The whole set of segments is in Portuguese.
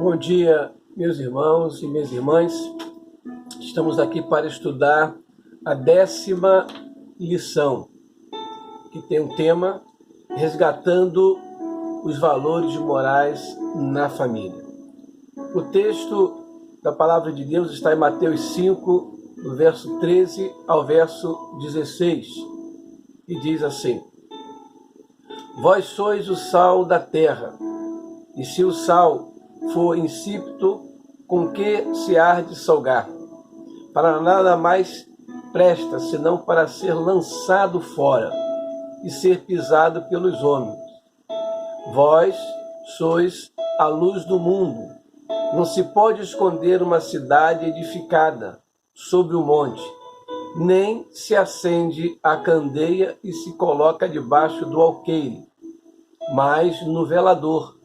Bom dia, meus irmãos e minhas irmãs. Estamos aqui para estudar a 10ª lição, que tem um tema: resgatando os valores morais na família. O texto da palavra de Deus está em Mateus 5, do verso 13 ao verso 16, e diz assim: Vós sois o sal da terra, e se o sal for insípido, com que se há de salgar? Para nada mais presta, senão para ser lançado fora e ser pisado pelos homens. Vós sois a luz do mundo. Não se pode esconder uma cidade edificada sobre o monte, nem se acende a candeia e se coloca debaixo do alqueire, mas no velador,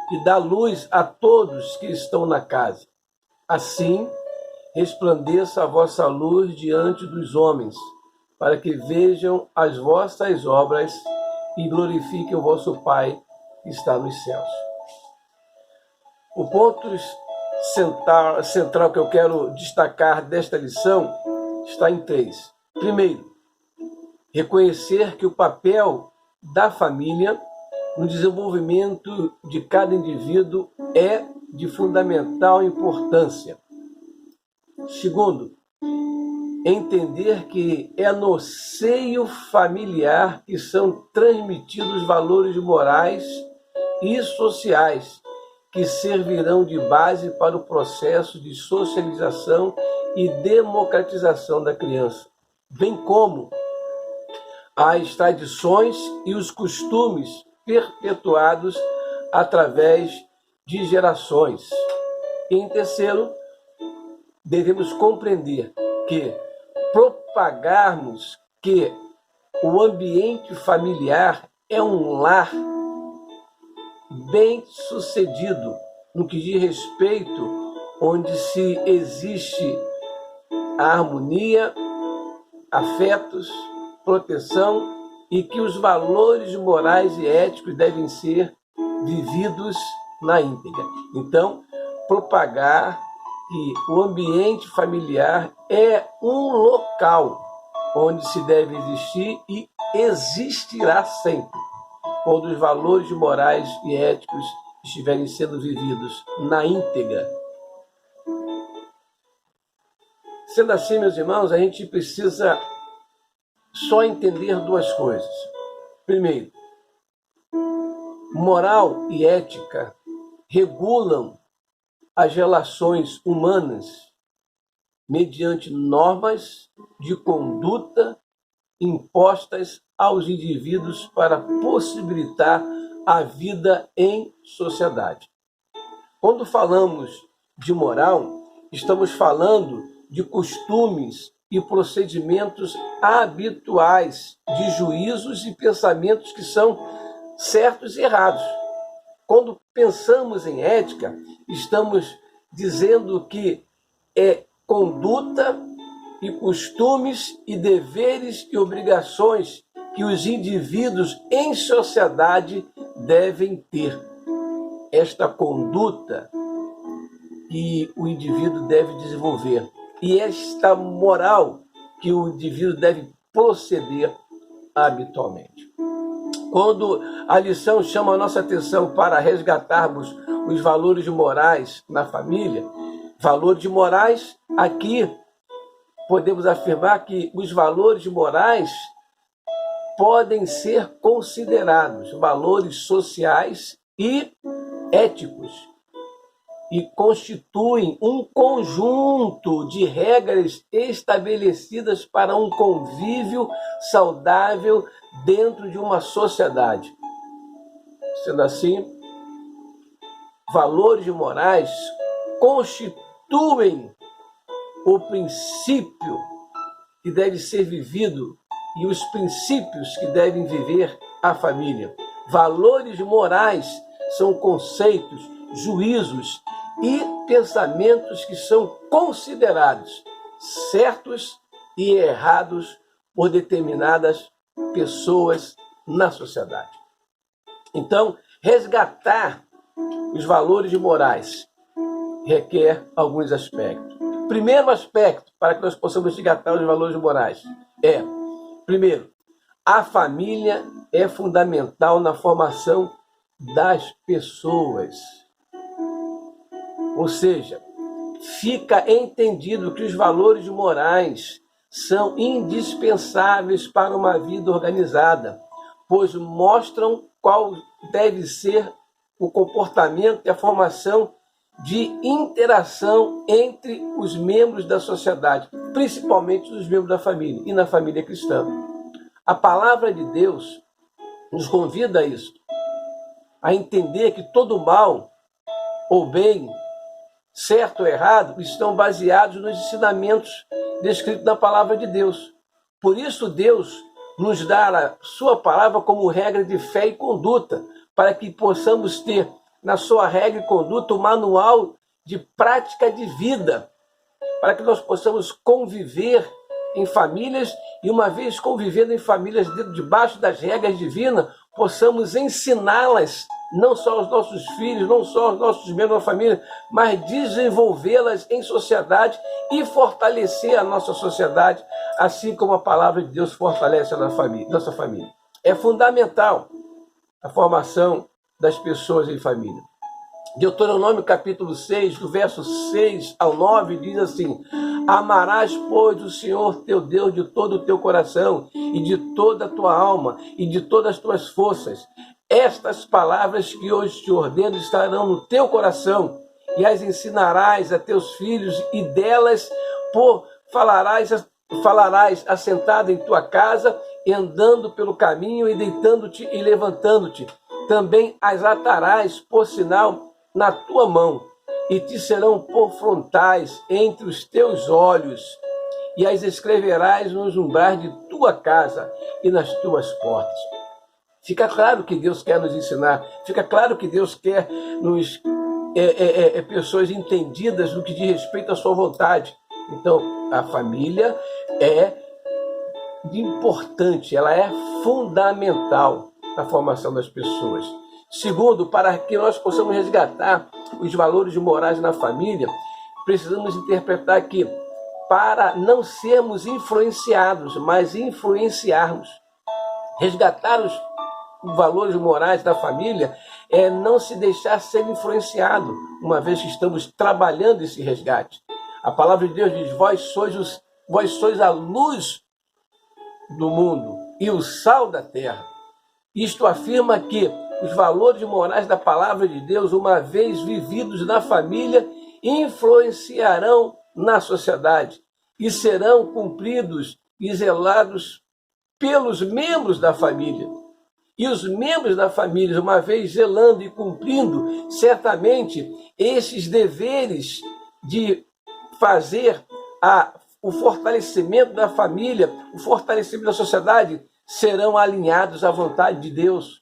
e dá luz a todos que estão na casa. Assim, resplandeça a vossa luz diante dos homens, para que vejam as vossas obras e glorifiquem o vosso Pai que está nos céus. O ponto central que eu quero destacar desta lição está em 3. Primeiro, reconhecer que o papel da família no desenvolvimento de cada indivíduo é de fundamental importância. Segundo, entender que é no seio familiar que são transmitidos valores morais e sociais que servirão de base para o processo de socialização e democratização da criança, bem como as tradições e os costumes perpetuados através de gerações. E em terceiro, devemos compreender que propagarmos que o ambiente familiar é um lar bem-sucedido no que diz respeito onde se existe a harmonia, afetos, proteção, e que os valores morais e éticos devem ser vividos na íntegra. Então, propagar que o ambiente familiar é um local onde se deve existir e existirá sempre, quando os valores morais e éticos estiverem sendo vividos na íntegra. Sendo assim, meus irmãos, a gente precisa só entender duas coisas. Primeiro, moral e ética regulam as relações humanas mediante normas de conduta impostas aos indivíduos para possibilitar a vida em sociedade. Quando falamos de moral, estamos falando de costumes e procedimentos habituais de juízos e pensamentos que são certos e errados. Quando pensamos em ética, estamos dizendo que é conduta e costumes e deveres e obrigações que os indivíduos em sociedade devem ter. Esta conduta que o indivíduo deve desenvolver e esta moral que o indivíduo deve proceder habitualmente. Quando a lição chama a nossa atenção para resgatarmos os valores morais na família, valores morais, aqui podemos afirmar que os valores morais podem ser considerados valores sociais e éticos, e constituem um conjunto de regras estabelecidas para um convívio saudável dentro de uma sociedade. Sendo assim, valores morais constituem o princípio que deve ser vivido e os princípios que devem viver a família. Valores morais são conceitos, juízos e pensamentos que são considerados certos e errados por determinadas pessoas na sociedade. Então, resgatar os valores morais requer alguns aspectos. Primeiro aspecto, para que nós possamos resgatar os valores morais, primeiro, a família é fundamental na formação das pessoas. Ou seja, fica entendido que os valores morais são indispensáveis para uma vida organizada, pois mostram qual deve ser o comportamento e a formação de interação entre os membros da sociedade, principalmente os membros da família e na família cristã. A palavra de Deus nos convida a isso, a entender que todo mal ou bem, certo ou errado, estão baseados nos ensinamentos descritos na palavra de Deus. Por isso Deus nos dá a sua palavra como regra de fé e conduta, para que possamos ter na sua regra e conduta um manual de prática de vida, para que nós possamos conviver em famílias e, uma vez convivendo em famílias debaixo das regras divinas, possamos ensiná-las não só aos nossos filhos, não só aos nossos membros da família, mas desenvolvê-las em sociedade e fortalecer a nossa sociedade, assim como a palavra de Deus fortalece a nossa família. É fundamental a formação das pessoas em família. Deuteronômio capítulo 6, do verso 6 ao 9, diz assim: amarás, pois, o Senhor teu Deus de todo o teu coração, e de toda a tua alma, e de todas as tuas forças. Estas palavras que hoje te ordeno estarão no teu coração, e as ensinarás a teus filhos, e delas falarás assentado em tua casa, e andando pelo caminho, e deitando-te e levantando-te. Também as atarás por sinal na tua mão, e te serão por frontais entre os teus olhos, e as escreverás nos umbrais de tua casa e nas tuas portas. Fica claro que Deus quer nos ensinar, fica claro que Deus quer nos pessoas entendidas no que diz respeito à sua vontade. Então, a família é importante, ela é fundamental na formação das pessoas. Segundo, para que nós possamos resgatar os valores morais na família, precisamos interpretar que, para não sermos influenciados, mas influenciarmos, resgatar os valores morais da família é não se deixar ser influenciado, uma vez que estamos trabalhando esse resgate. A palavra de Deus diz: vós sois a luz do mundo e o sal da terra. Isto afirma que os valores morais da palavra de Deus, uma vez vividos na família, influenciarão na sociedade e serão cumpridos e zelados pelos membros da família. E os membros da família, uma vez zelando e cumprindo, certamente esses deveres de fazer o fortalecimento da família, o fortalecimento da sociedade, serão alinhados à vontade de Deus.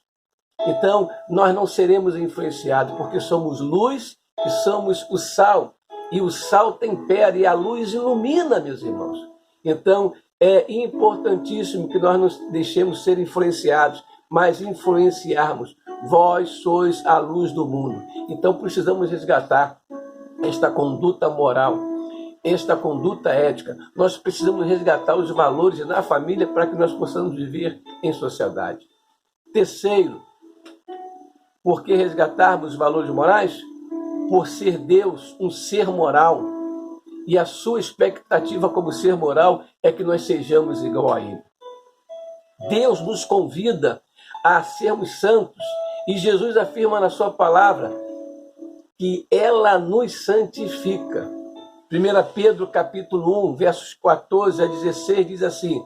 Então, nós não seremos influenciados, porque somos luz e somos o sal. E o sal tempera e a luz ilumina, meus irmãos. Então, é importantíssimo que nós não deixemos ser influenciados, mas influenciarmos. Vós sois a luz do mundo. Então, precisamos resgatar esta conduta moral, esta conduta ética. Nós precisamos resgatar os valores na família para que nós possamos viver em sociedade. Terceiro, por que resgatarmos os valores morais? Por ser Deus um ser moral. E a sua expectativa como ser moral é que nós sejamos igual a Ele. Deus nos convida a sermos santos. E Jesus afirma na sua palavra que ela nos santifica. 1 Pedro capítulo 1, versos 14 a 16, diz assim: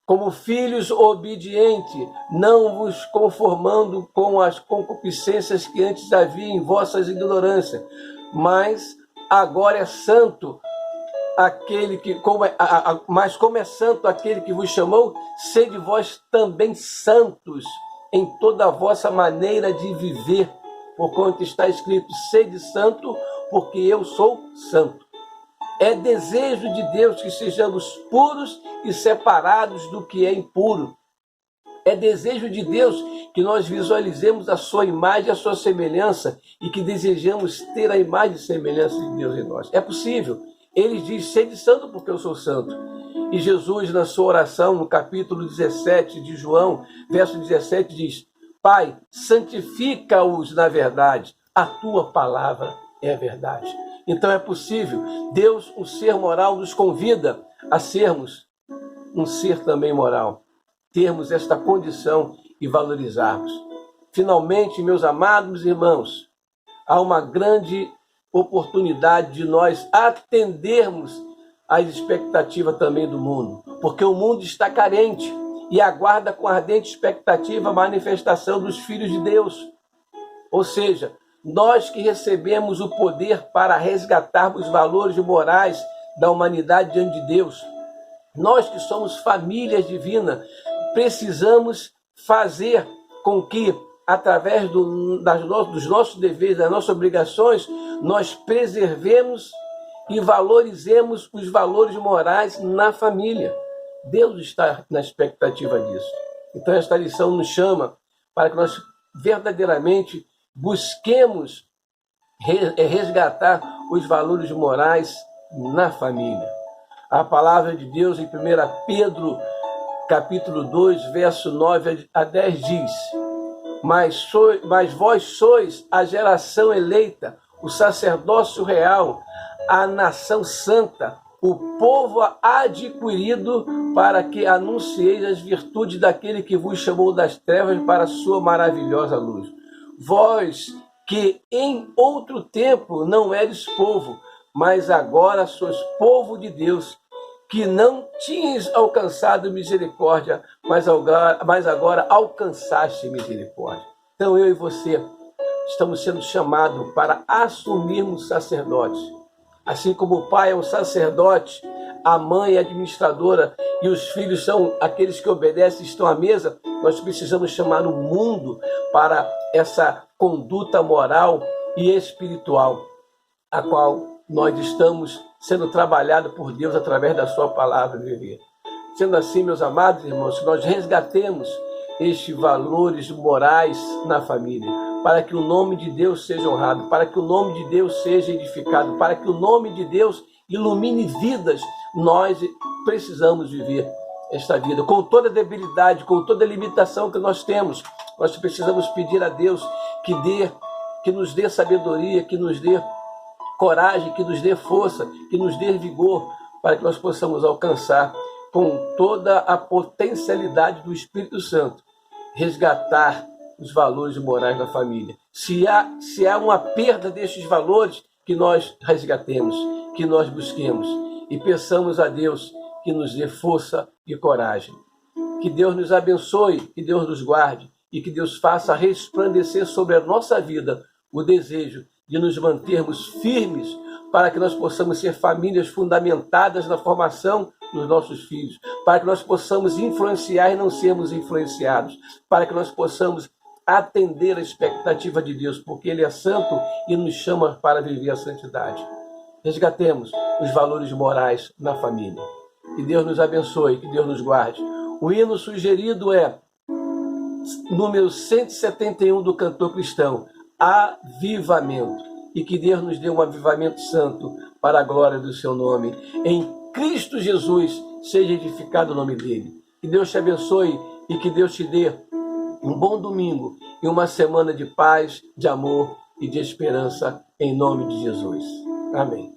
como filhos obedientes, não vos conformando com as concupiscências que antes havia em vossas ignorâncias, mas agora é santo aquele que, mas como é santo aquele que vos chamou, sede vós também santos em toda a vossa maneira de viver, porquanto está escrito: sede santo, porque eu sou santo. É desejo de Deus que sejamos puros e separados do que é impuro. É desejo de Deus que nós visualizemos a sua imagem e a sua semelhança e que desejamos ter a imagem e semelhança de Deus em nós. É possível. Ele diz, sede santo porque eu sou santo. E Jesus, na sua oração, no capítulo 17 de João, verso 17, diz, Pai, santifica-os na verdade, a tua palavra é verdade. Então é possível. Deus, o ser moral, nos convida a sermos um ser também moral. Termos esta condição e valorizarmos. Finalmente, meus amados irmãos, há uma grande oportunidade de nós atendermos às expectativas também do mundo, porque o mundo está carente e aguarda com ardente expectativa a manifestação dos filhos de Deus. Ou seja, nós que recebemos o poder para resgatarmos os valores morais da humanidade diante de Deus, nós que somos famílias divinas, precisamos fazer com que, através dos nossos deveres, das nossas obrigações, nós preservemos e valorizemos os valores morais na família. Deus está na expectativa disso. Então, esta lição nos chama para que nós verdadeiramente busquemos resgatar os valores morais na família. A palavra de Deus em 1 Pedro, capítulo 2, verso 9 a 10 diz, mas vós sois a geração eleita, o sacerdócio real, a nação santa, o povo adquirido, para que anuncieis as virtudes daquele que vos chamou das trevas para a sua maravilhosa luz. Vós que em outro tempo não eres povo, mas agora sois povo de Deus, que não tinhas alcançado misericórdia, mas agora alcançaste misericórdia. Então eu e você estamos sendo chamados para assumirmos sacerdotes. Assim como o pai é um sacerdote, a mãe é administradora e os filhos são aqueles que obedecem e estão à mesa, nós precisamos chamar o mundo para essa conduta moral e espiritual, a qual nós estamos sendo trabalhados por Deus através da sua palavra viver. Sendo assim, meus amados irmãos, que nós resgatemos estes valores morais na família, para que o nome de Deus seja honrado, para que o nome de Deus seja edificado, para que o nome de Deus ilumine vidas. Nós precisamos viver esta vida com toda a debilidade, com toda a limitação que nós temos. Nós precisamos pedir a Deus que nos dê sabedoria, que nos dê coragem, que nos dê força, que nos dê vigor, para que nós possamos alcançar com toda a potencialidade do Espírito Santo, resgatar os valores morais da família. Se há uma perda destes valores, que nós resgatemos, que nós busquemos e peçamos a Deus que nos dê força e coragem. Que Deus nos abençoe, que Deus nos guarde e que Deus faça resplandecer sobre a nossa vida o desejo de nos mantermos firmes para que nós possamos ser famílias fundamentadas na formação dos nossos filhos, para que nós possamos influenciar e não sermos influenciados, para que nós possamos atender a expectativa de Deus, porque Ele é santo e nos chama para viver a santidade. Resgatemos os valores morais na família. Que Deus nos abençoe, que Deus nos guarde. O hino sugerido é número 171 do cantor cristão, Avivamento. E que Deus nos dê um avivamento santo para a glória do seu nome. Em Cristo Jesus seja edificado o nome dele. Que Deus te abençoe e que Deus te dê um bom domingo e uma semana de paz, de amor e de esperança em nome de Jesus. Amém.